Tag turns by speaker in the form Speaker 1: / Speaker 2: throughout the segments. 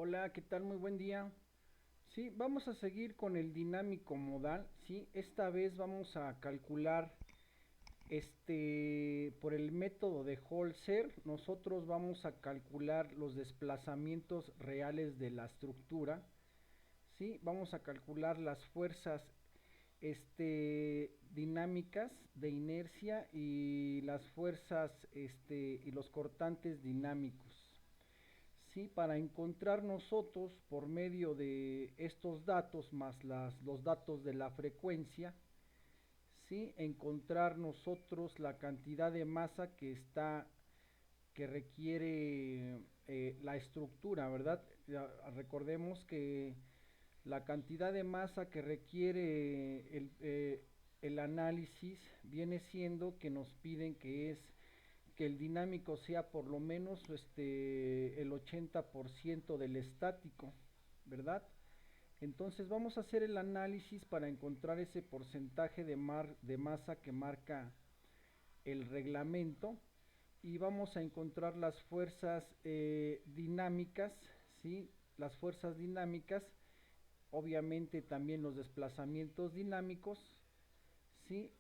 Speaker 1: Hola, ¿qué tal? Muy buen día. Sí, vamos a seguir con el dinámico modal. Sí, esta vez vamos a calcular por el método de Holzer, nosotros vamos a calcular los desplazamientos reales de la estructura. Sí, vamos a calcular las fuerzas dinámicas de inercia y las fuerzas y los cortantes dinámicos. Sí, para encontrar nosotros por medio de estos datos más los datos de la frecuencia, sí, encontrar nosotros la cantidad de masa que requiere la estructura, ¿verdad? Ya, recordemos que la cantidad de masa que requiere el análisis viene siendo que nos piden que el dinámico sea por lo menos el 80% del estático, ¿verdad? Entonces vamos a hacer el análisis para encontrar ese porcentaje de masa que marca el reglamento y vamos a encontrar las fuerzas dinámicas, ¿sí? Las fuerzas dinámicas, obviamente también los desplazamientos dinámicos, ¿sí?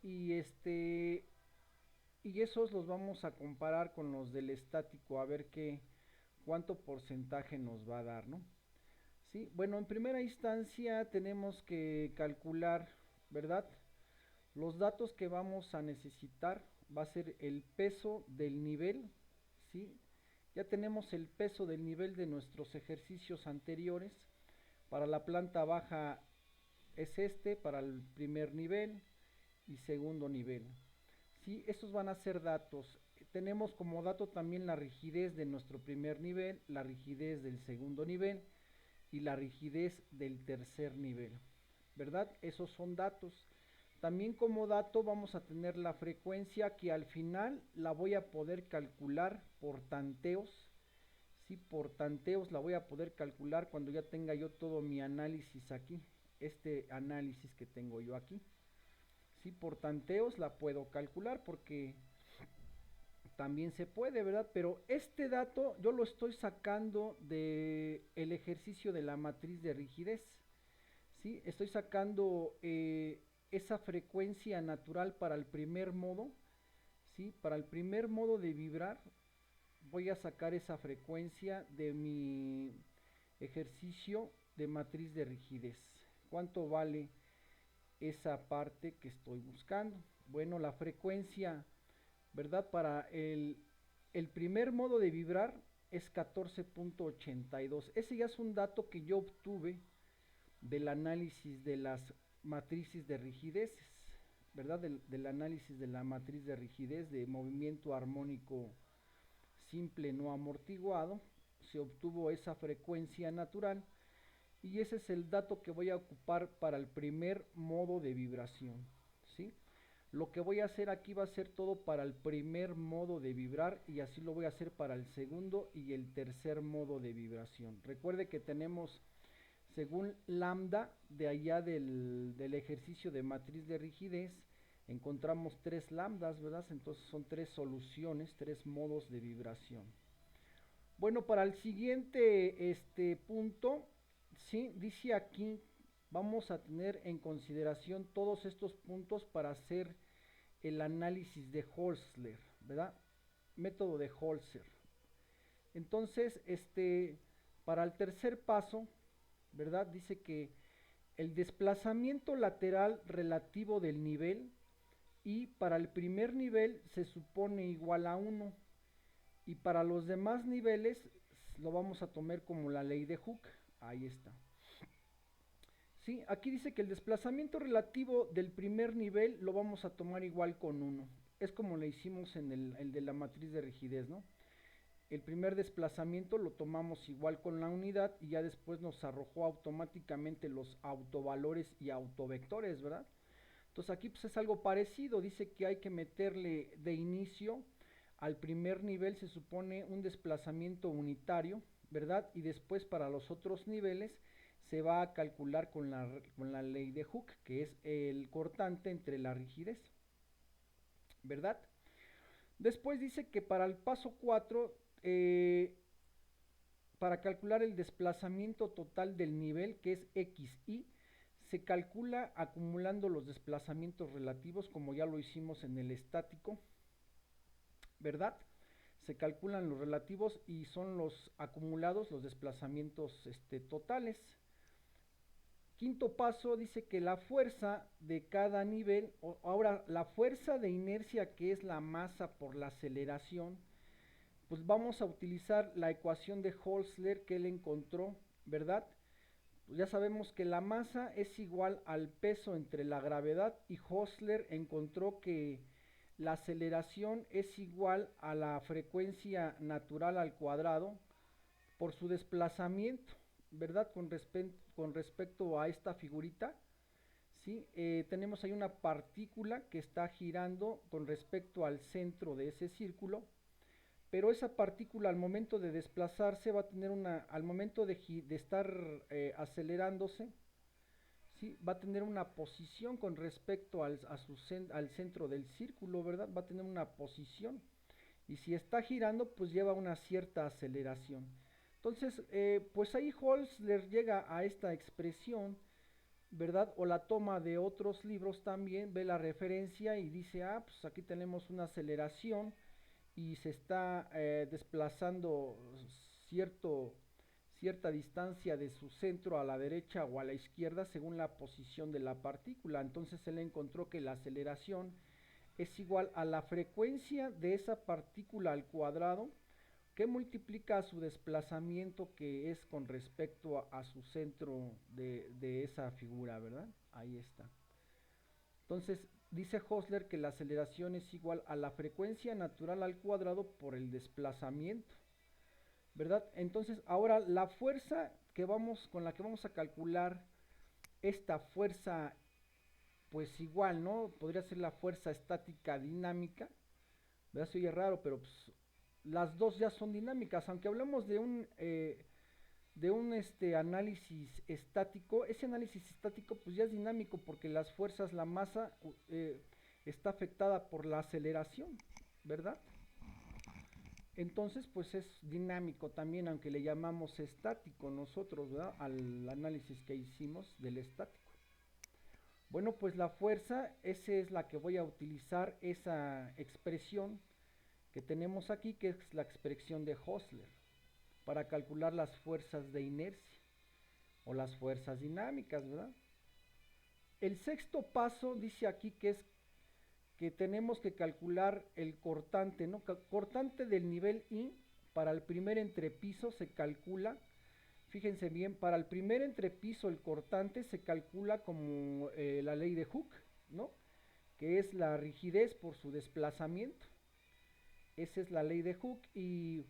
Speaker 1: Y esos los vamos a comparar con los del estático a ver cuánto porcentaje nos va a dar, ¿no? Sí, bueno, en primera instancia tenemos que calcular, ¿verdad? Los datos que vamos a necesitar va a ser el peso del nivel, ¿sí? Ya tenemos el peso del nivel de nuestros ejercicios anteriores. Para la planta baja es para el primer nivel y segundo nivel. Sí, estos van a ser datos. Tenemos como dato también la rigidez de nuestro primer nivel, la rigidez del segundo nivel y la rigidez del tercer nivel, ¿verdad? Esos son datos. También como dato vamos a tener la frecuencia que al final la voy a poder calcular por tanteos. Sí, por tanteos la voy a poder calcular cuando ya tenga yo todo mi análisis aquí. Este análisis que tengo yo aquí. Sí, por tanteos la puedo calcular porque también se puede, ¿verdad? Pero este dato yo lo estoy sacando de el ejercicio de la matriz de rigidez. ¿Sí? Estoy sacando esa frecuencia natural para el primer modo. ¿Sí? Para el primer modo de vibrar voy a sacar esa frecuencia de mi ejercicio de matriz de rigidez. ¿Cuánto vale esa parte que estoy buscando? Bueno, la frecuencia, ¿verdad? Para el primer modo de vibrar es 14.82. Ese ya es un dato que yo obtuve del análisis de las matrices de rigideces, ¿verdad? Del análisis de la matriz de rigidez de movimiento armónico simple no amortiguado, se obtuvo esa frecuencia natural y ese es el dato que voy a ocupar para el primer modo de vibración, ¿sí? Lo que voy a hacer aquí va a ser todo para el primer modo de vibrar y así lo voy a hacer para el segundo y el tercer modo de vibración. Recuerde que tenemos, según lambda, de allá del ejercicio de matriz de rigidez, encontramos tres lambdas, ¿verdad? Entonces son tres soluciones, tres modos de vibración. Bueno, para el siguiente punto, sí, dice aquí, vamos a tener en consideración todos estos puntos para hacer el análisis de Holzer, ¿verdad? Método de Holzer. Entonces, para el tercer paso, ¿verdad? Dice que el desplazamiento lateral relativo del nivel y para el primer nivel se supone igual a uno y para los demás niveles lo vamos a tomar como la ley de Hooke. Ahí está. Sí, aquí dice que el desplazamiento relativo del primer nivel lo vamos a tomar igual con uno. Es como le hicimos en el de la matriz de rigidez, ¿no? El primer desplazamiento lo tomamos igual con la unidad y ya después nos arrojó automáticamente los autovalores y autovectores, ¿verdad? Entonces aquí pues es algo parecido, dice que hay que meterle de inicio al primer nivel se supone un desplazamiento unitario, ¿verdad? Y después para los otros niveles se va a calcular con la ley de Hooke, que es el cortante entre la rigidez, ¿verdad? Después dice que para el paso 4 para calcular el desplazamiento total del nivel, que es xy, se calcula acumulando los desplazamientos relativos, como ya lo hicimos en el estático, ¿verdad? Se calculan los relativos y son los acumulados los desplazamientos totales. Quinto paso dice que la fuerza de cada nivel, ahora la fuerza de inercia, que es la masa por la aceleración, pues vamos a utilizar la ecuación de Holzler que él encontró, ¿verdad? Pues ya sabemos que la masa es igual al peso entre la gravedad, y Holzler encontró que la aceleración es igual a la frecuencia natural al cuadrado por su desplazamiento, ¿verdad? Con respecto a esta figurita, ¿sí? Tenemos ahí una partícula que está girando con respecto al centro de ese círculo, pero esa partícula al momento de desplazarse va a tener al momento de estar acelerándose, ¿sí? Va a tener una posición con respecto al centro del círculo, ¿verdad? Va a tener una posición, y si está girando, pues lleva una cierta aceleración. Entonces, pues ahí Holzler llega a esta expresión, ¿verdad? O la toma de otros libros también, ve la referencia y dice, ah, pues aquí tenemos una aceleración y se está desplazando cierto, cierta distancia de su centro a la derecha o a la izquierda según la posición de la partícula. Entonces él encontró que la aceleración es igual a la frecuencia de esa partícula al cuadrado, que multiplica su desplazamiento, que es con respecto a su centro de esa figura, ¿verdad? Ahí está. Entonces, dice Hosler que la aceleración es igual a la frecuencia natural al cuadrado por el desplazamiento, ¿verdad? Entonces, ahora la fuerza con la que vamos a calcular esta fuerza, pues igual, ¿no? Podría ser la fuerza estática dinámica, ¿verdad? Se oye raro, pero pues, las dos ya son dinámicas, aunque hablemos de un análisis estático. Ese análisis estático pues ya es dinámico, porque las fuerzas, la masa está afectada por la aceleración, ¿verdad? Entonces pues es dinámico también, aunque le llamamos estático nosotros, ¿verdad? Al análisis que hicimos del estático. Bueno, pues la fuerza, esa es la que voy a utilizar, esa expresión que tenemos aquí, que es la expresión de Hosler, para calcular las fuerzas de inercia o las fuerzas dinámicas, ¿verdad? El sexto paso dice aquí que tenemos que calcular el cortante, ¿no? Cortante del nivel I. Para el primer entrepiso se calcula, fíjense bien, para el primer entrepiso el cortante se calcula como la ley de Hooke, ¿no? Que es la rigidez por su desplazamiento. Esa es la ley de Hooke, y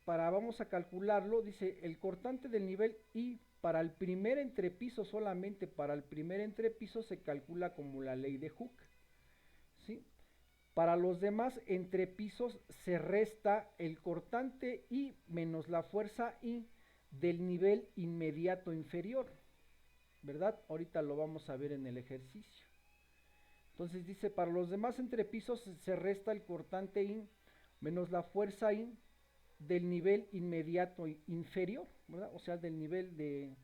Speaker 1: vamos a calcularlo, dice el cortante del nivel I para el primer entrepiso, solamente para el primer entrepiso se calcula como la ley de Hooke, ¿sí? Para los demás entrepisos se resta el cortante I menos la fuerza I del nivel inmediato inferior, ¿verdad? Ahorita lo vamos a ver en el ejercicio. Entonces dice, para los demás entrepisos se resta el cortante I menos la fuerza I del nivel inmediato inferior, ¿verdad? O sea, del nivel de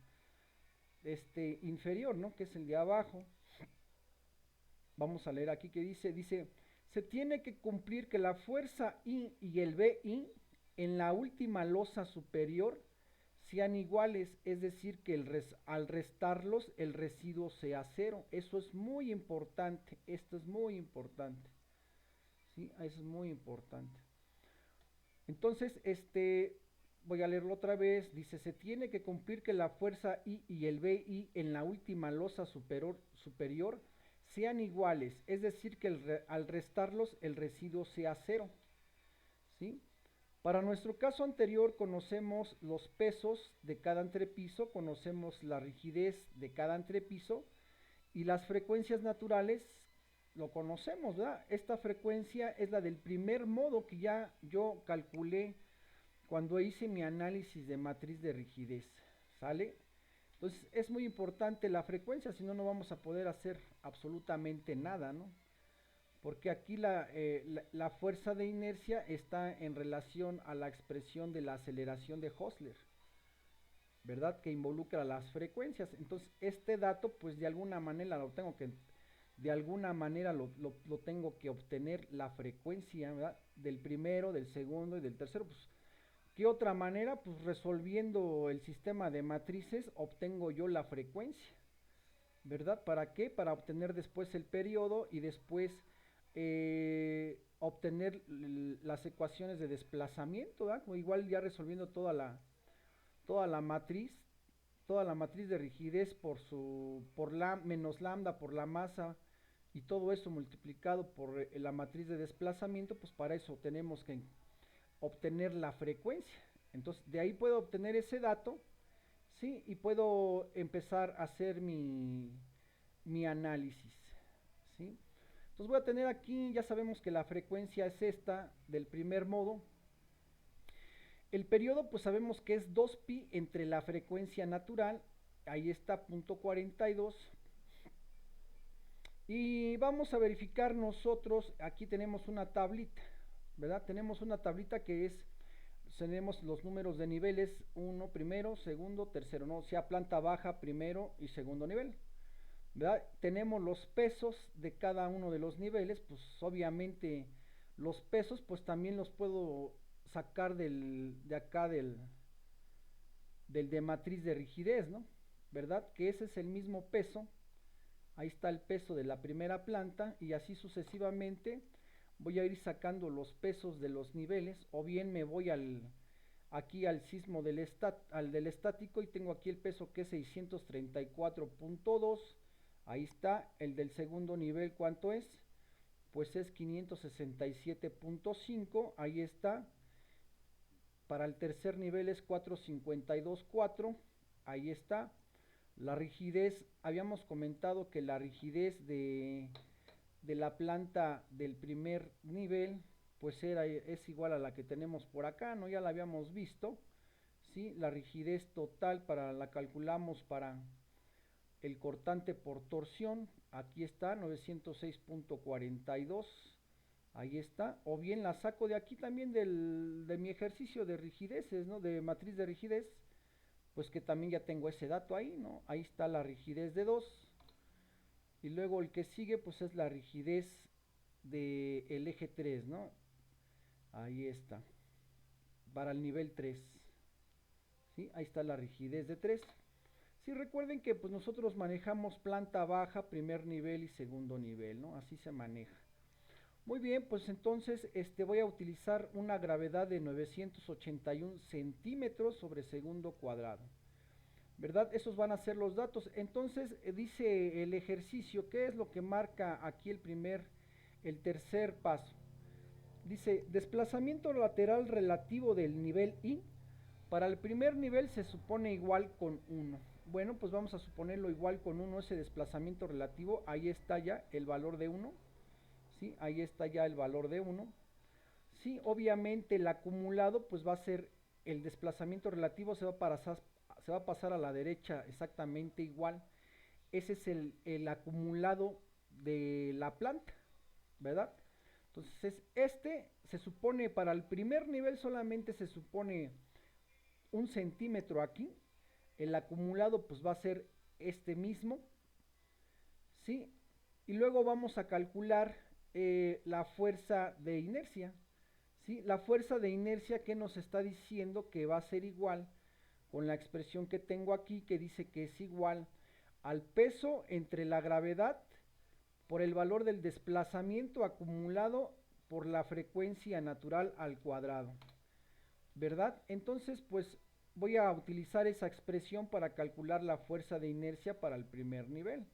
Speaker 1: inferior, ¿no? Que es el de abajo. Vamos a leer aquí que dice, se tiene que cumplir que la fuerza I y el BI en la última losa superior sean iguales, es decir, que al restarlos el residuo sea cero. Eso es muy importante, esto es muy importante, ¿sí? Eso es muy importante. Entonces, voy a leerlo otra vez. Dice, se tiene que cumplir que la fuerza I y el BI en la última losa superior sean iguales, es decir, que al restarlos el residuo sea cero, ¿sí? Para nuestro caso anterior conocemos los pesos de cada entrepiso, conocemos la rigidez de cada entrepiso, y las frecuencias naturales lo conocemos, ¿verdad? Esta frecuencia es la del primer modo que ya yo calculé cuando hice mi análisis de matriz de rigidez, ¿sale? Entonces es muy importante la frecuencia, si no, no vamos a poder hacer absolutamente nada, ¿no? porque aquí la fuerza de inercia está en relación a la expresión de la aceleración de Hosler, ¿verdad? Que involucra las frecuencias. Entonces, este dato, pues de alguna manera lo tengo que obtener la frecuencia, ¿verdad? Del primero, del segundo y del tercero. Pues, ¿qué otra manera? Pues resolviendo el sistema de matrices obtengo yo la frecuencia, ¿verdad? ¿Para qué? Para obtener después el periodo y después obtener las ecuaciones de desplazamiento, ¿verdad? O igual ya resolviendo toda la matriz, toda la matriz de rigidez por la menos lambda por la masa y todo eso multiplicado por la matriz de desplazamiento, pues para eso tenemos que obtener la frecuencia. Entonces, de ahí puedo obtener ese dato, ¿sí? Y puedo empezar a hacer mi análisis, ¿sí? Entonces voy a tener aquí, ya sabemos que la frecuencia es esta del primer modo. El periodo pues sabemos que es 2pi entre la frecuencia natural, ahí está, punto 42. Y vamos a verificar nosotros, aquí tenemos una tablita, ¿verdad? Tenemos una tablita que tenemos los números de niveles, uno primero, segundo, tercero, ¿no? O sea, planta baja, primero y segundo nivel, ¿verdad? Tenemos los pesos de cada uno de los niveles, pues obviamente los pesos pues también los puedo sacar de acá del de matriz de rigidez, ¿no? ¿Verdad? Que ese es el mismo peso. Ahí está el peso de la primera planta y así sucesivamente voy a ir sacando los pesos de los niveles o bien me voy aquí al sismo al del estático y tengo aquí el peso que es 634.2. Ahí está el del segundo nivel, ¿cuánto es? Pues es 567.5. Ahí está. Para el tercer nivel es 452.4. Ahí está. La rigidez, habíamos comentado que la rigidez de la planta del primer nivel pues es igual a la que tenemos por acá, ¿no? Ya la habíamos visto, ¿sí? La rigidez total la calculamos para el cortante por torsión, aquí está, 906.42, ahí está, o bien la saco de aquí también de mi ejercicio de rigideces, ¿no? De matriz de rigidez, pues que también ya tengo ese dato ahí, ¿no? Ahí está la rigidez de 2. Y luego el que sigue pues es la rigidez del eje 3, ¿no? Ahí está. Para el nivel 3. ¿Sí? Ahí está la rigidez de 3. Sí, recuerden que pues nosotros manejamos planta baja, primer nivel y segundo nivel, ¿no? Así se maneja. Muy bien, pues entonces voy a utilizar una gravedad de 981 centímetros sobre segundo cuadrado. ¿Verdad? Esos van a ser los datos. Entonces dice el ejercicio, ¿qué es lo que marca aquí el tercer paso? Dice, desplazamiento lateral relativo del nivel I. Para el primer nivel se supone igual con 1. Bueno, pues vamos a suponerlo igual con 1, ese desplazamiento relativo. Ahí está ya el valor de 1. ¿Sí? Ahí está ya el valor de 1. Sí, obviamente el acumulado pues va a ser el desplazamiento relativo, se va a pasar a la derecha exactamente igual. Ese es el acumulado de la planta, ¿verdad? Entonces se supone para el primer nivel solamente se supone 1 centímetro aquí. El acumulado pues va a ser este mismo, ¿sí? Y luego vamos a calcular la fuerza de inercia, ¿sí? La fuerza de inercia que nos está diciendo que va a ser igual con la expresión que tengo aquí que dice que es igual al peso entre la gravedad por el valor del desplazamiento acumulado por la frecuencia natural al cuadrado, ¿verdad? Entonces, pues voy a utilizar esa expresión para calcular la fuerza de inercia para el primer nivel.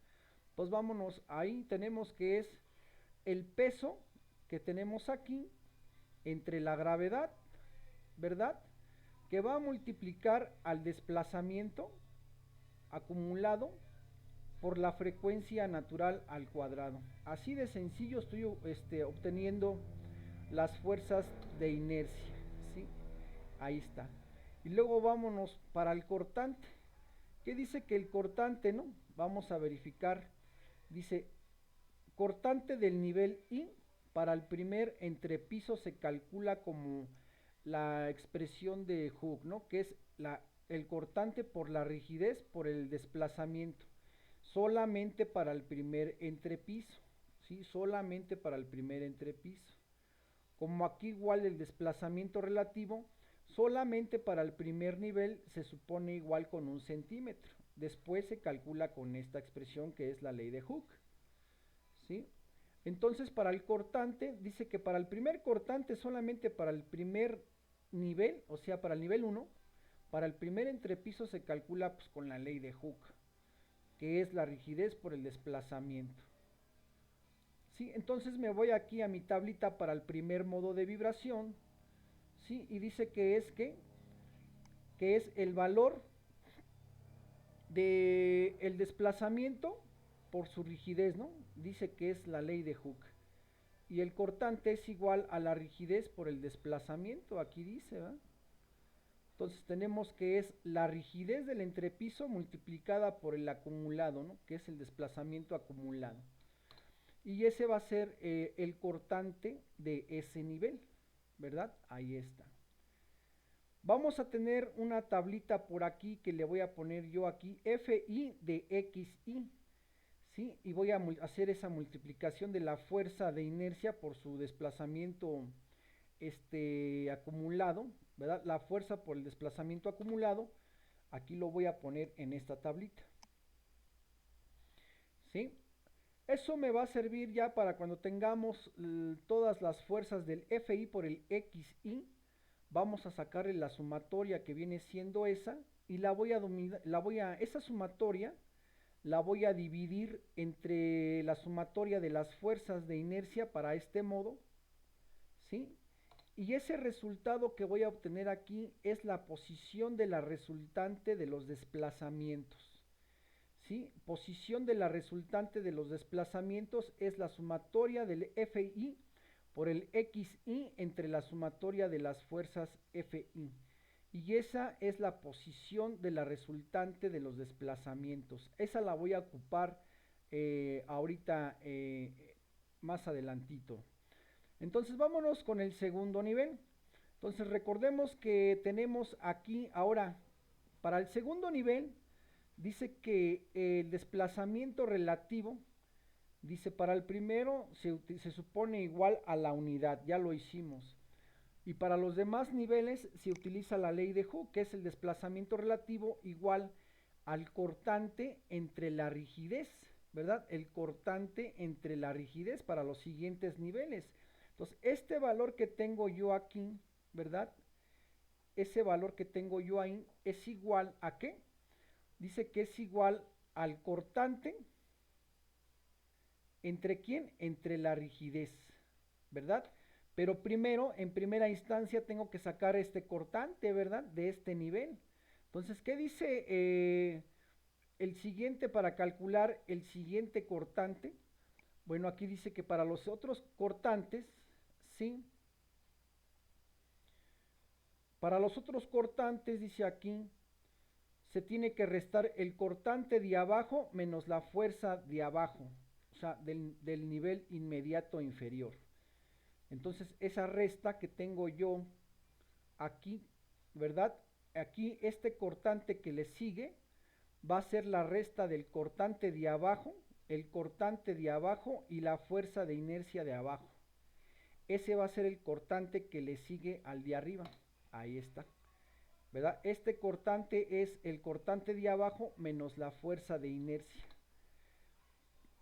Speaker 1: Pues vámonos, ahí tenemos que es el peso que tenemos aquí entre la gravedad, ¿verdad? Que va a multiplicar al desplazamiento acumulado por la frecuencia natural al cuadrado. Así de sencillo estoy obteniendo las fuerzas de inercia, ¿sí? Ahí está. Y luego vámonos para el cortante. ¿Qué dice que el cortante, no? Vamos a verificar. Dice cortante del nivel I para el primer entrepiso se calcula como la expresión de Hooke, ¿no? Que es el cortante por la rigidez por el desplazamiento, solamente para el primer entrepiso, ¿sí? Solamente para el primer entrepiso. Como aquí igual el desplazamiento relativo, solamente para el primer nivel se supone igual con 1 centímetro. Después se calcula con esta expresión que es la ley de Hooke, ¿sí? Entonces para el cortante, dice que para el primer cortante solamente para el primer nivel, o sea, para el nivel 1, para el primer entrepiso se calcula pues, con la ley de Hooke, que es la rigidez por el desplazamiento. ¿Sí? Entonces me voy aquí a mi tablita para el primer modo de vibración, ¿sí? Y dice que es el valor de el desplazamiento por su rigidez, ¿no? Dice que es la ley de Hooke. Y el cortante es igual a la rigidez por el desplazamiento, aquí dice, ¿verdad? Entonces tenemos que es la rigidez del entrepiso multiplicada por el acumulado, ¿no? Que es el desplazamiento acumulado. Y ese va a ser el cortante de ese nivel, ¿verdad? Ahí está. Vamos a tener una tablita por aquí que le voy a poner yo aquí, Fi de Xi, ¿sí? Y voy a hacer esa multiplicación de la fuerza de inercia por su desplazamiento acumulado, ¿verdad? La fuerza por el desplazamiento acumulado, aquí lo voy a poner en esta tablita, ¿sí? Eso me va a servir ya para cuando tengamos todas las fuerzas del Fi por el Xi, vamos a sacarle la sumatoria que viene siendo esa y esa sumatoria la voy a dividir entre la sumatoria de las fuerzas de inercia para este modo, ¿sí? Y ese resultado que voy a obtener aquí es la posición de la resultante de los desplazamientos, ¿sí? Posición de la resultante de los desplazamientos es la sumatoria del Fi por el Xi entre la sumatoria de las fuerzas Fi. Y esa es la posición de la resultante de los desplazamientos. Esa la voy a ocupar ahorita más adelantito. Entonces vámonos con el segundo nivel. Entonces recordemos que tenemos aquí ahora, para el segundo nivel, dice que el desplazamiento relativo, dice para el primero se supone igual a la unidad, ya lo hicimos. Y para los demás niveles se utiliza la ley de Hooke, que es el desplazamiento relativo igual al cortante entre la rigidez, ¿verdad? El cortante entre la rigidez para los siguientes niveles. Entonces, este valor que tengo yo aquí, ¿verdad? Ese valor que tengo yo ahí es igual a ¿qué? Dice que es igual al cortante, ¿entre quién? Entre la rigidez, ¿verdad? Pero primero, en primera instancia, tengo que sacar este cortante, ¿verdad? De este nivel. Entonces, ¿qué dice el siguiente para calcular el siguiente cortante? Bueno, aquí dice que para los otros cortantes, ¿sí? Para los otros cortantes, dice aquí, se tiene que restar el cortante de abajo menos la fuerza de abajo, o sea, del nivel inmediato inferior. Entonces, esa resta que tengo yo aquí, ¿verdad? Aquí este cortante que le sigue va a ser la resta del cortante de abajo, el cortante de abajo y la fuerza de inercia de abajo. Ese va a ser el cortante que le sigue al de arriba. Ahí está, ¿verdad? Este cortante es el cortante de abajo menos la fuerza de inercia.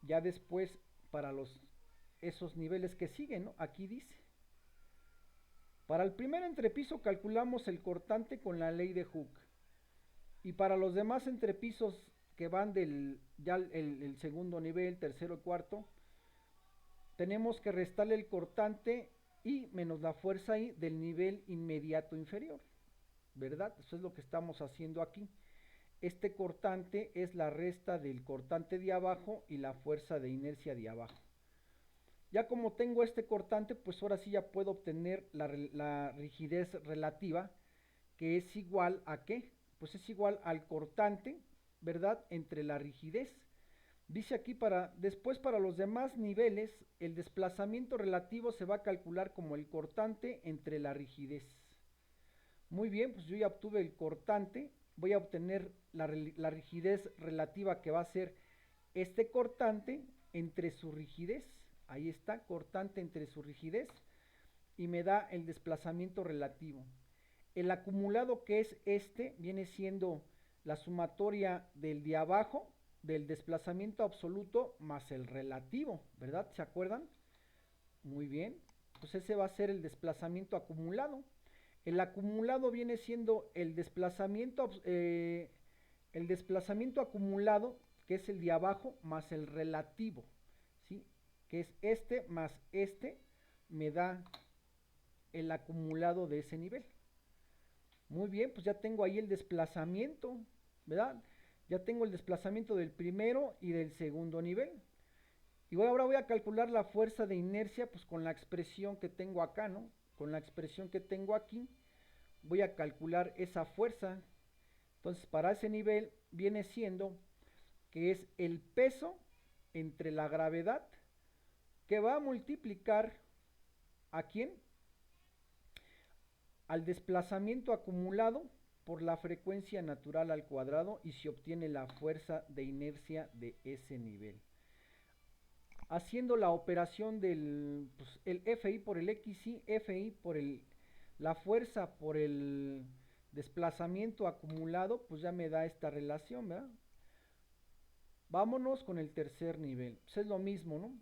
Speaker 1: Ya después, para esos niveles que siguen, ¿no? Aquí dice. Para el primer entrepiso calculamos el cortante con la ley de Hooke. Y para los demás entrepisos que van ya el segundo nivel, tercero y cuarto, tenemos que restarle el cortante y menos la fuerza I del nivel inmediato inferior, ¿verdad? Eso es lo que estamos haciendo aquí. Este cortante es la resta del cortante de abajo y la fuerza de inercia de abajo. Ya como tengo este cortante, pues ahora sí ya puedo obtener la rigidez relativa, que es igual a ¿qué? Pues es igual al cortante, ¿verdad? Entre la rigidez. Dice aquí después para los demás niveles, el desplazamiento relativo se va a calcular como el cortante entre la rigidez. Muy bien, pues yo ya obtuve el cortante, voy a obtener la rigidez relativa que va a ser este cortante entre su rigidez. Ahí está, cortante entre su rigidez y me da el desplazamiento relativo. El acumulado que es este viene siendo la sumatoria del de abajo, del desplazamiento absoluto más el relativo, ¿verdad? ¿Se acuerdan? Muy bien, pues ese va a ser el desplazamiento acumulado. El acumulado viene siendo el desplazamiento acumulado, que es el de abajo, más el relativo, ¿sí? Que es este más este, me da el acumulado de ese nivel. Muy bien, pues ya tengo ahí el desplazamiento, ¿verdad? Ya tengo el desplazamiento del primero y del segundo nivel. Y ahora voy a calcular la fuerza de inercia, pues con la expresión que tengo acá, ¿no? Con la expresión que tengo aquí, voy a calcular esa fuerza. Entonces, para ese nivel viene siendo que es el peso entre la gravedad que va a multiplicar ¿a quién? Al desplazamiento acumulado por la frecuencia natural al cuadrado y se obtiene la fuerza de inercia de ese nivel. Haciendo la operación del pues, el Fi por el XI, Fi por la fuerza por el desplazamiento acumulado, pues ya me da esta relación, ¿verdad? Vámonos con el tercer nivel. Pues es lo mismo, ¿no?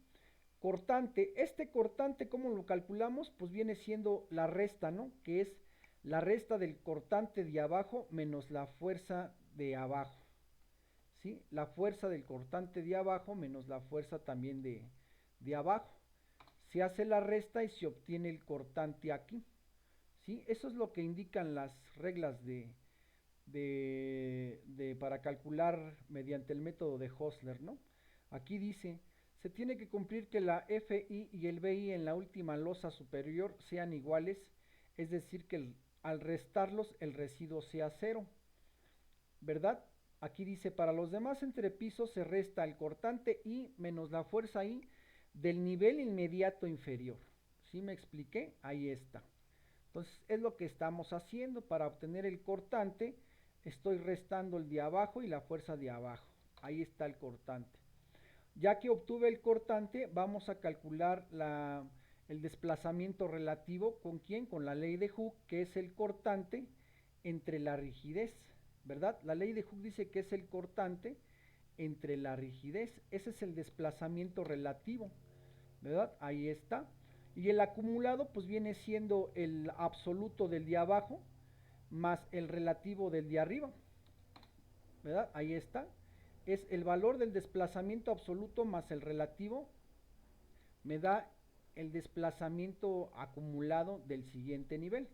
Speaker 1: Cortante. Este cortante, ¿cómo lo calculamos? Pues viene siendo la resta, ¿no? Que es la resta del cortante de abajo menos la fuerza de abajo. ¿Sí? La fuerza del cortante de abajo menos la fuerza también de abajo. Se hace la resta y se obtiene el cortante aquí. ¿Sí? Eso es lo que indican las reglas para calcular mediante el método de Hosler, ¿no? Aquí dice, se tiene que cumplir que la Fi y el Bi en la última losa superior sean iguales, es decir, que al restarlos el residuo sea cero, ¿verdad? Aquí dice, para los demás entrepisos se resta el cortante I menos la fuerza I del nivel inmediato inferior. ¿Sí me expliqué? Ahí está. Entonces es lo que estamos haciendo para obtener el cortante. Estoy restando el de abajo y la fuerza de abajo. Ahí está el cortante. Ya que obtuve el cortante, vamos a calcular el desplazamiento relativo. ¿Con quién? Con la ley de Hooke, que es el cortante entre la rigidez, ¿verdad? La ley de Hooke dice que es el cortante entre la rigidez. Ese es el desplazamiento relativo, ¿verdad? Ahí está. Y el acumulado pues viene siendo el absoluto del de abajo más el relativo del de arriba, ¿verdad? Ahí está. Es el valor del desplazamiento absoluto más el relativo me da el desplazamiento acumulado del siguiente nivel,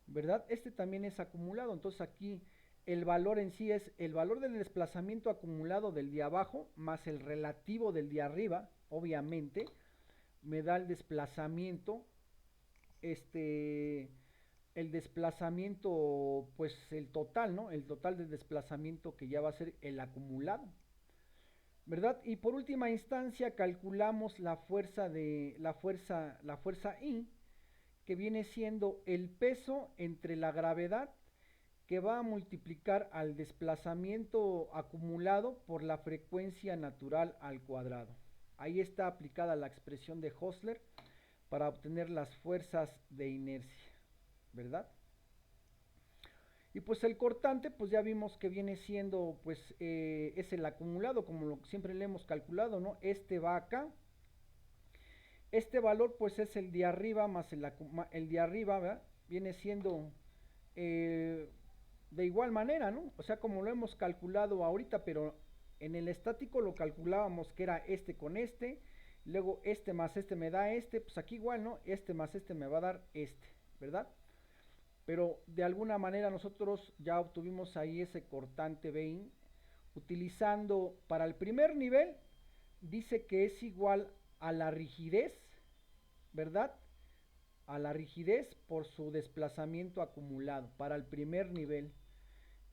Speaker 1: ¿verdad? Este también es acumulado, entonces aquí el valor en sí es el valor del desplazamiento acumulado del de abajo más el relativo del de arriba, obviamente, me da el desplazamiento, el desplazamiento, pues el total, ¿no? El total del desplazamiento que ya va a ser el acumulado, ¿verdad? Y por última instancia calculamos la fuerza I, que viene siendo el peso entre la gravedad que va a multiplicar al desplazamiento acumulado por la frecuencia natural al cuadrado. Ahí está aplicada la expresión de Hosler para obtener las fuerzas de inercia, ¿verdad? Y pues el cortante, pues ya vimos que viene siendo, pues es el acumulado, como siempre le hemos calculado, ¿no? Este va acá. Este valor, pues es el de arriba más el de arriba, ¿verdad? Viene siendo de igual manera, ¿no? O sea, como lo hemos calculado ahorita, pero en el estático lo calculábamos que era este con este, luego este más este me da este, pues aquí igual, ¿no? Este más este me va a dar este, ¿verdad? Pero de alguna manera nosotros ya obtuvimos ahí ese cortante Bain utilizando para el primer nivel, dice que es igual a la rigidez, ¿verdad? A la rigidez por su desplazamiento acumulado para el primer nivel.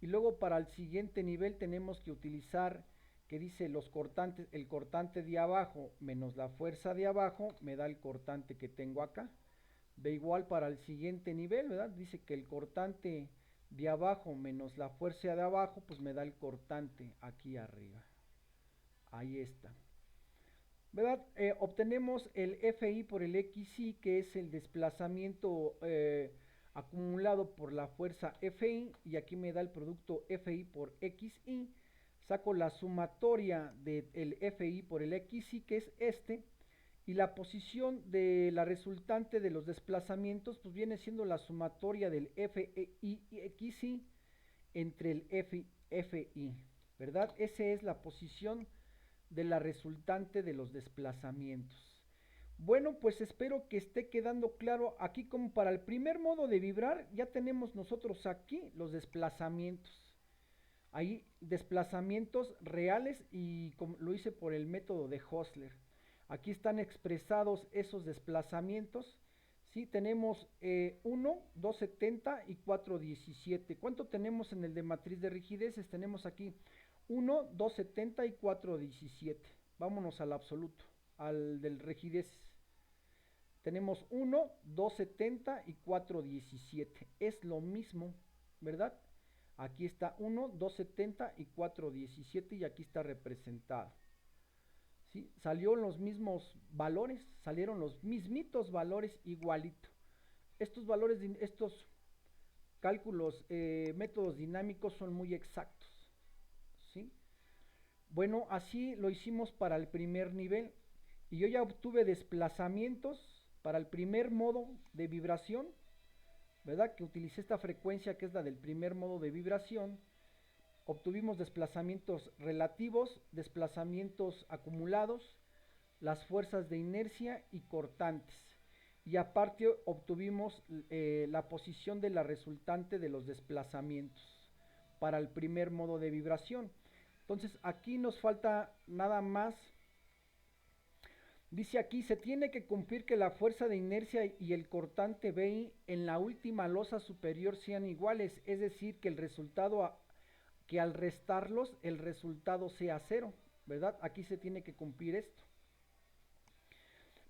Speaker 1: Y luego para el siguiente nivel tenemos que utilizar que dice los cortantes, el cortante de abajo menos la fuerza de abajo me da el cortante que tengo acá. Ve igual para el siguiente nivel, ¿verdad? Dice que el cortante de abajo menos la fuerza de abajo, pues me da el cortante aquí arriba. Ahí está. ¿Verdad? Obtenemos el FI por el XI, que es el desplazamiento acumulado por la fuerza FI, y aquí me da el producto FI por XI. Saco la sumatoria del FI por el XI, que es este, y la posición de la resultante de los desplazamientos, pues viene siendo la sumatoria del FI y XI entre el FI, ¿verdad? Esa es la posición de la resultante de los desplazamientos. Bueno, pues espero que esté quedando claro aquí como para el primer modo de vibrar, ya tenemos nosotros aquí los desplazamientos. Hay desplazamientos reales y como lo hice por el método de Hostler. Aquí están expresados esos desplazamientos. Sí, tenemos 1, 270 y 417. ¿Cuánto tenemos en el de matriz de rigideces? Tenemos aquí 1, 270 y 417. Vámonos al absoluto, al del rigideces. Tenemos 1, 270 y 417. Es lo mismo, ¿verdad? Aquí está 1, 270 y 417 y aquí está representado. ¿Sí? Salieron los mismos valores, salieron los mismitos valores igualito. Estos valores, estos cálculos, métodos dinámicos son muy exactos. ¿Sí? Bueno, así lo hicimos para el primer nivel y yo ya obtuve desplazamientos para el primer modo de vibración, ¿verdad? Que utilicé esta frecuencia que es la del primer modo de vibración. Obtuvimos desplazamientos relativos, desplazamientos acumulados, las fuerzas de inercia y cortantes. Y aparte obtuvimos la posición de la resultante de los desplazamientos para el primer modo de vibración. Entonces aquí nos falta nada más. Dice aquí, se tiene que cumplir que la fuerza de inercia y el cortante BI en la última losa superior sean iguales, es decir, que el resultado que al restarlos el resultado sea cero, ¿verdad? Aquí se tiene que cumplir esto.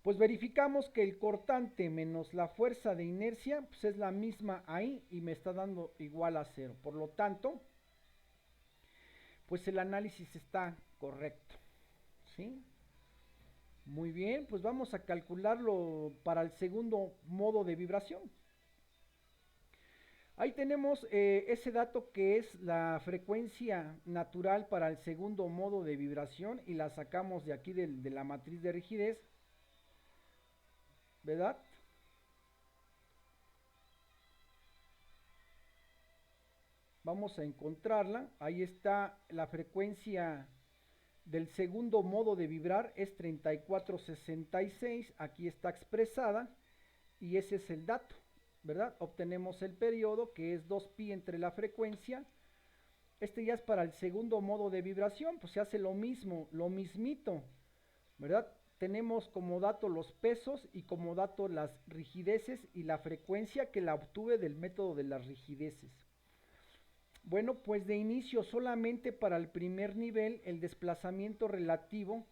Speaker 1: Pues verificamos que el cortante menos la fuerza de inercia pues es la misma ahí y me está dando igual a cero. Por lo tanto, pues el análisis está correcto, ¿sí? Muy bien, pues vamos a calcularlo para el segundo modo de vibración. Ahí tenemos ese dato que es la frecuencia natural para el segundo modo de vibración y la sacamos de aquí de la matriz de rigidez, ¿verdad? Vamos a encontrarla, ahí está la frecuencia del segundo modo de vibrar, es 3466, aquí está expresada y ese es el dato, ¿verdad? Obtenemos el periodo que es 2pi entre la frecuencia. Este ya es para el segundo modo de vibración, pues se hace lo mismo, lo mismito, ¿verdad? Tenemos como dato los pesos y como dato las rigideces y la frecuencia que la obtuve del método de las rigideces. Bueno, pues de inicio solamente para el primer nivel el desplazamiento relativo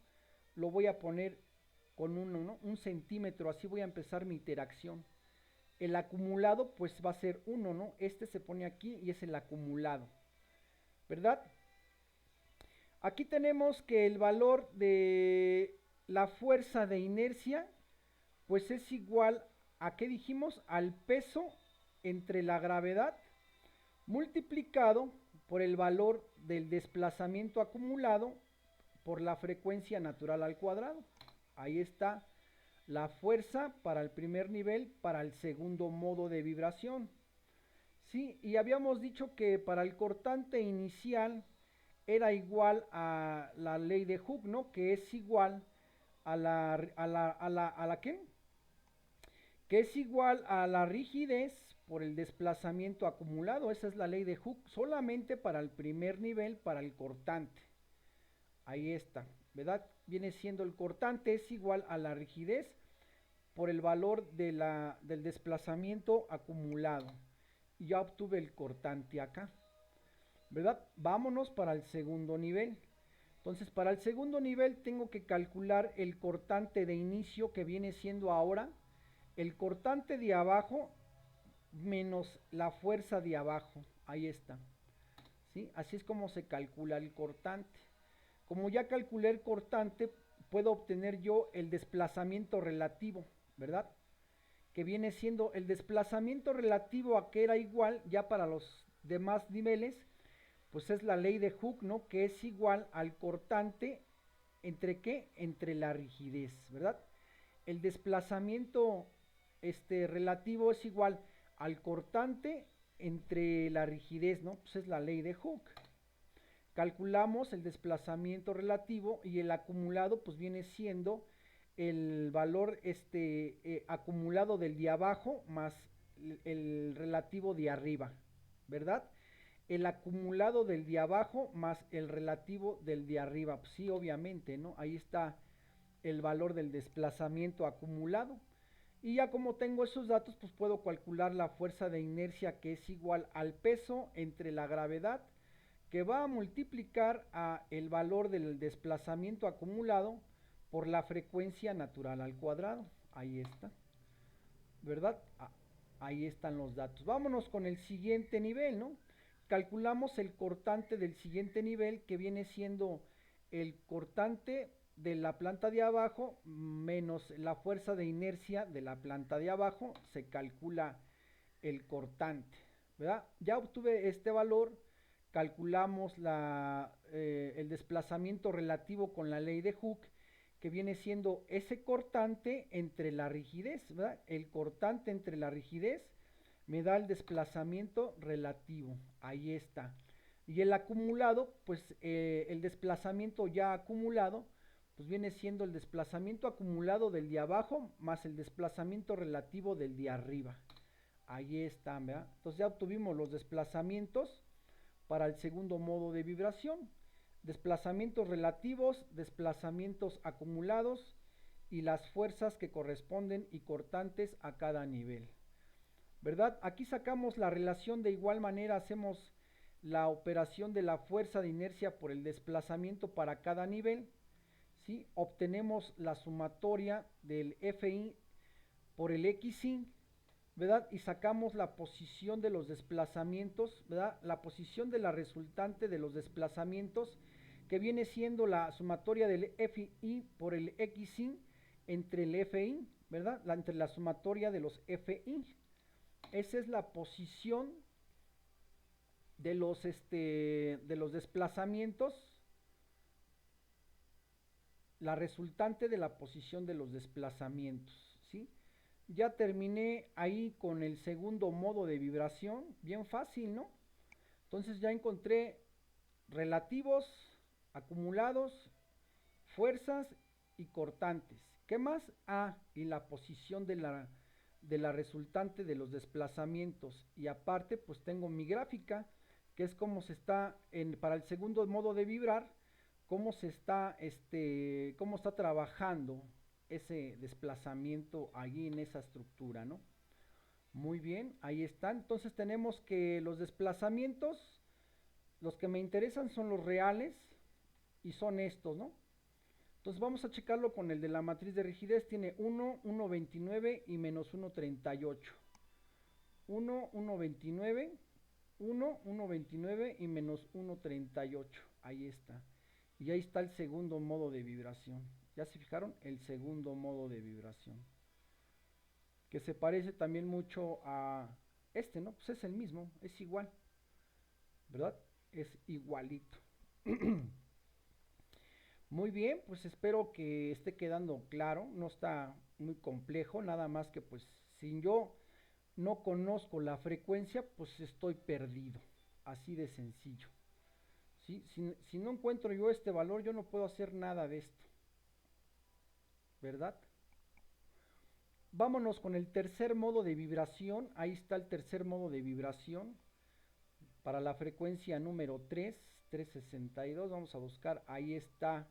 Speaker 1: lo voy a poner con 1, ¿no? 1 centímetro, así voy a empezar mi interacción. El acumulado pues va a ser 1, ¿no? Este se pone aquí y es el acumulado, ¿verdad? Aquí tenemos que el valor de la fuerza de inercia pues es igual a, ¿qué dijimos? Al peso entre la gravedad multiplicado por el valor del desplazamiento acumulado por la frecuencia natural al cuadrado. Ahí está la fuerza para el primer nivel, para el segundo modo de vibración. Sí, y habíamos dicho que para el cortante inicial era igual a la ley de Hooke, ¿no? Que es igual a la ¿qué? Que es igual a la rigidez por el desplazamiento acumulado. Esa es la ley de Hooke solamente para el primer nivel, para el cortante. Ahí está, ¿verdad? Viene siendo el cortante es igual a la rigidez por el valor del desplazamiento acumulado. Y ya obtuve el cortante acá, ¿verdad? Vámonos para el segundo nivel. Entonces, para el segundo nivel tengo que calcular el cortante de inicio que viene siendo ahora el cortante de abajo menos la fuerza de abajo. Ahí está. ¿Sí? Así es como se calcula el cortante. Como ya calculé el cortante, puedo obtener yo el desplazamiento relativo, ¿verdad? Que viene siendo el desplazamiento relativo a que era igual ya para los demás niveles, pues es la ley de Hooke, ¿no? Que es igual al cortante entre qué? Entre la rigidez, ¿verdad? El desplazamiento relativo es igual al cortante entre la rigidez, ¿no? Pues es la ley de Hooke. Calculamos el desplazamiento relativo y el acumulado pues viene siendo el valor acumulado del de abajo más el relativo de arriba, ¿verdad? El acumulado del de abajo más el relativo del de arriba. Pues sí, obviamente, ¿no? Ahí está el valor del desplazamiento acumulado. Y ya como tengo esos datos, pues puedo calcular la fuerza de inercia que es igual al peso entre la gravedad, que va a multiplicar a el valor del desplazamiento acumulado por la frecuencia natural al cuadrado. Ahí está, ¿verdad? Ahí están los datos. Vámonos con el siguiente nivel, ¿no? Calculamos el cortante del siguiente nivel, que viene siendo el cortante de la planta de abajo menos la fuerza de inercia de la planta de abajo. Se calcula el cortante, ¿verdad? Ya obtuve este valor, calculamos el desplazamiento relativo con la ley de Hooke, que viene siendo ese cortante entre la rigidez, ¿verdad? El cortante entre la rigidez me da el desplazamiento relativo, ahí está. Y el acumulado, pues el desplazamiento ya acumulado, pues viene siendo el desplazamiento acumulado del de abajo más el desplazamiento relativo del de arriba. Ahí están, ¿verdad? Entonces ya obtuvimos los desplazamientos para el segundo modo de vibración. Desplazamientos relativos, desplazamientos acumulados y las fuerzas que corresponden y cortantes a cada nivel, ¿verdad? Aquí sacamos la relación, de igual manera hacemos la operación de la fuerza de inercia por el desplazamiento para cada nivel, ¿sí? Obtenemos la sumatoria del Fi por el Xi, ¿verdad? Y sacamos la posición de los desplazamientos, ¿verdad? La posición de la resultante de los desplazamientos, que viene siendo la sumatoria del Fi por el Xi entre el Fi, ¿verdad? Entre la sumatoria de los Fi. Esa es la posición de los desplazamientos, la resultante de la posición de los desplazamientos, ¿sí? Ya terminé ahí con el segundo modo de vibración, bien fácil, ¿no? Entonces ya encontré relativos, acumulados, fuerzas y cortantes. ¿Qué más? Y la posición de la resultante de los desplazamientos. Y aparte, pues tengo mi gráfica, que es como se está, para el segundo modo de vibrar, cómo está trabajando ese desplazamiento allí en esa estructura, ¿no? Muy bien, ahí están. Entonces tenemos que los desplazamientos, los que me interesan son los reales y son estos, ¿no? Entonces vamos a checarlo con el de la matriz de rigidez. Tiene 1, 1,29 y menos 1,38. 1, 1,29, 1, 1,29 y menos 1,38. Ahí está. Y ahí está el segundo modo de vibración. ¿Ya se fijaron? El segundo modo de vibración. Que se parece también mucho a este, ¿no? Pues es el mismo, es igual, ¿verdad? Es igualito. Muy bien, pues espero que esté quedando claro, no está muy complejo, nada más que pues si yo no conozco la frecuencia, pues estoy perdido, así de sencillo. ¿Sí? Si no encuentro yo este valor, yo no puedo hacer nada de esto, ¿verdad? Vámonos con el tercer modo de vibración. Ahí está el tercer modo de vibración para la frecuencia número 3, 362. Vamos a buscar, ahí está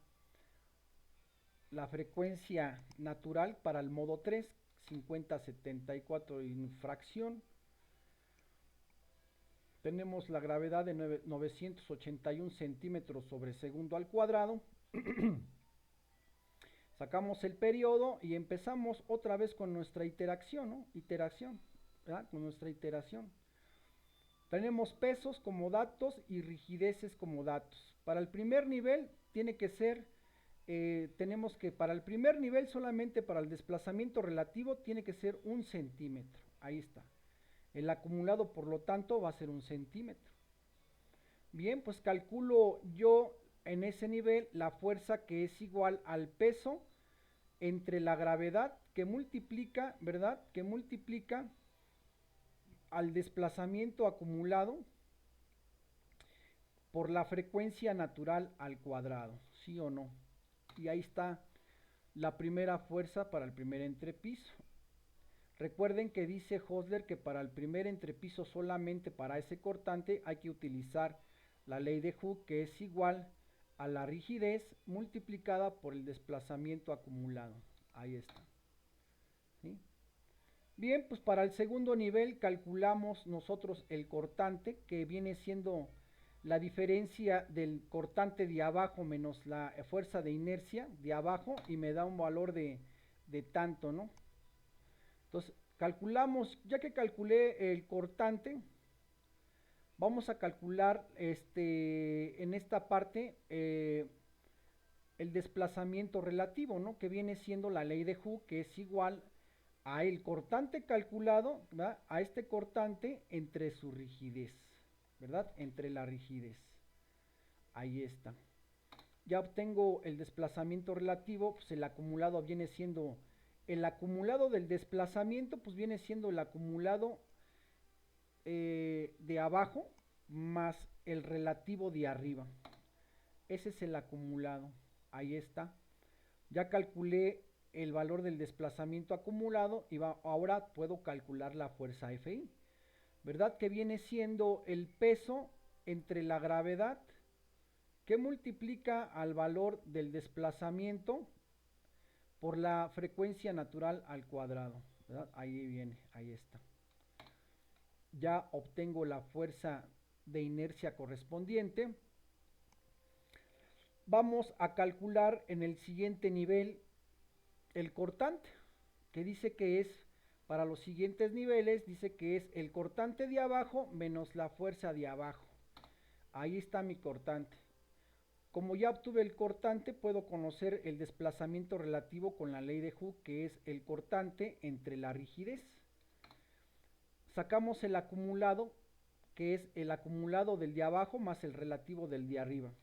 Speaker 1: la frecuencia natural para el modo 3, 5074 infracción. Tenemos la gravedad de 981 centímetros sobre segundo al cuadrado. Sacamos el periodo y empezamos otra vez con nuestra iteración, ¿no? Iteración, ¿verdad? Con nuestra iteración. Tenemos pesos como datos y rigideces como datos. Para el primer nivel tiene que ser, tenemos que para el primer nivel solamente para el desplazamiento relativo tiene que ser 1 centímetro. Ahí está. El acumulado por lo tanto va a ser 1 centímetro. Bien, pues calculo yo en ese nivel la fuerza que es igual al peso entre la gravedad que multiplica, ¿verdad? Que multiplica al desplazamiento acumulado por la frecuencia natural al cuadrado, ¿sí o no? Y ahí está la primera fuerza para el primer entrepiso. Recuerden que dice Hosler que para el primer entrepiso solamente para ese cortante hay que utilizar la ley de Hooke, que es igual a la rigidez multiplicada por el desplazamiento acumulado. Ahí está. ¿Sí? Bien, pues para el segundo nivel calculamos nosotros el cortante, que viene siendo la diferencia del cortante de abajo menos la fuerza de inercia de abajo, y me da un valor de tanto, ¿no? Entonces, calculamos, ya que calculé el cortante, vamos a calcular en esta parte el desplazamiento relativo, ¿no? Que viene siendo la ley de Hooke, que es igual a el cortante calculado, ¿verdad? A este cortante entre su rigidez, ¿verdad? Entre la rigidez. Ahí está. Ya obtengo el desplazamiento relativo, pues el acumulado viene siendo, el acumulado del desplazamiento, pues viene siendo el acumulado de abajo más el relativo de arriba. Ese es el acumulado. Ahí está. Ya calculé el valor del desplazamiento acumulado y ahora puedo calcular la fuerza Fi, ¿verdad? Que viene siendo el peso entre la gravedad que multiplica al valor del desplazamiento por la frecuencia natural al cuadrado, ¿verdad? Ahí viene, ahí está. Ya obtengo la fuerza de inercia correspondiente. Vamos a calcular en el siguiente nivel el cortante, que dice que es, para los siguientes niveles, dice que es el cortante de abajo menos la fuerza de abajo. Ahí está mi cortante. Como ya obtuve el cortante, puedo conocer el desplazamiento relativo con la ley de Hooke, que es el cortante entre la rigidez. Sacamos el acumulado, que es el acumulado del de abajo más el relativo del de arriba.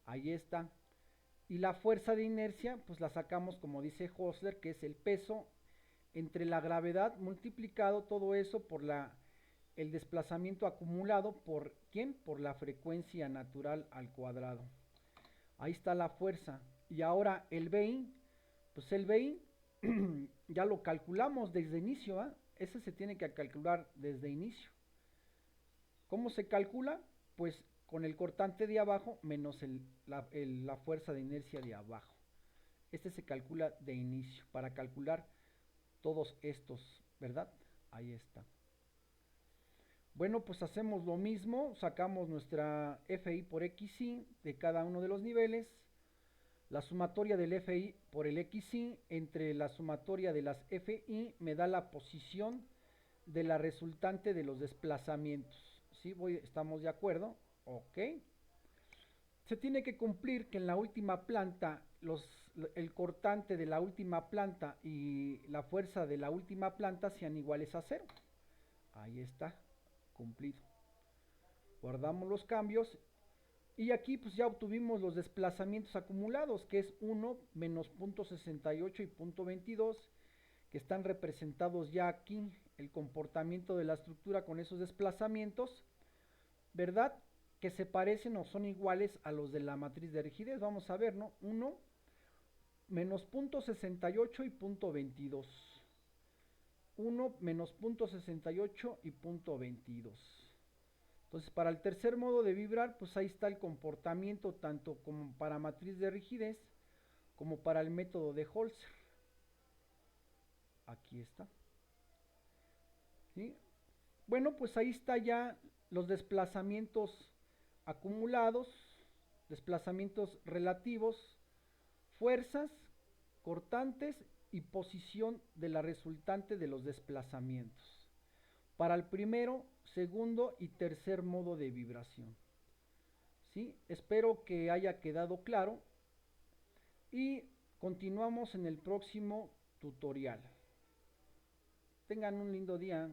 Speaker 1: Ahí está. Y la fuerza de inercia, pues la sacamos como dice Hosler, que es el peso entre la gravedad multiplicado todo eso por el desplazamiento acumulado por ¿quién? Por la frecuencia natural al cuadrado. Ahí está la fuerza. Y ahora el BI, pues el BI ya lo calculamos desde inicio, ¿eh? Ese se tiene que calcular desde inicio. ¿Cómo se calcula? Pues con el cortante de abajo menos la fuerza de inercia de abajo. Este se calcula de inicio para calcular todos estos, ¿verdad? Ahí está. Bueno, pues hacemos lo mismo, sacamos nuestra FI por XI de cada uno de los niveles, la sumatoria del FI por el XI entre la sumatoria de las FI me da la posición de la resultante de los desplazamientos. ¿Sí? ¿Estamos de acuerdo? Ok. Se tiene que cumplir que en la última planta el cortante de la última planta y la fuerza de la última planta sean iguales a 0. Ahí está, cumplido. Guardamos los cambios y aquí pues ya obtuvimos los desplazamientos acumulados, que es 1 menos 0.68 y 0.22, que están representados ya aquí, el comportamiento de la estructura con esos desplazamientos, ¿verdad? Que se parecen o son iguales a los de la matriz de rigidez. Vamos a ver, ¿no? 1 menos 0.68 y 0.22. 1 menos 0.68 y 0.22. Entonces, para el tercer modo de vibrar, pues ahí está el comportamiento tanto como para matriz de rigidez como para el método de Holzer. Aquí está. ¿Sí? Bueno, pues ahí está ya los desplazamientos acumulados, desplazamientos relativos, fuerzas, cortantes y posición de la resultante de los desplazamientos. Para el primero, segundo y tercer modo de vibración. ¿Sí? Espero que haya quedado claro y continuamos en el próximo tutorial. Tengan un lindo día.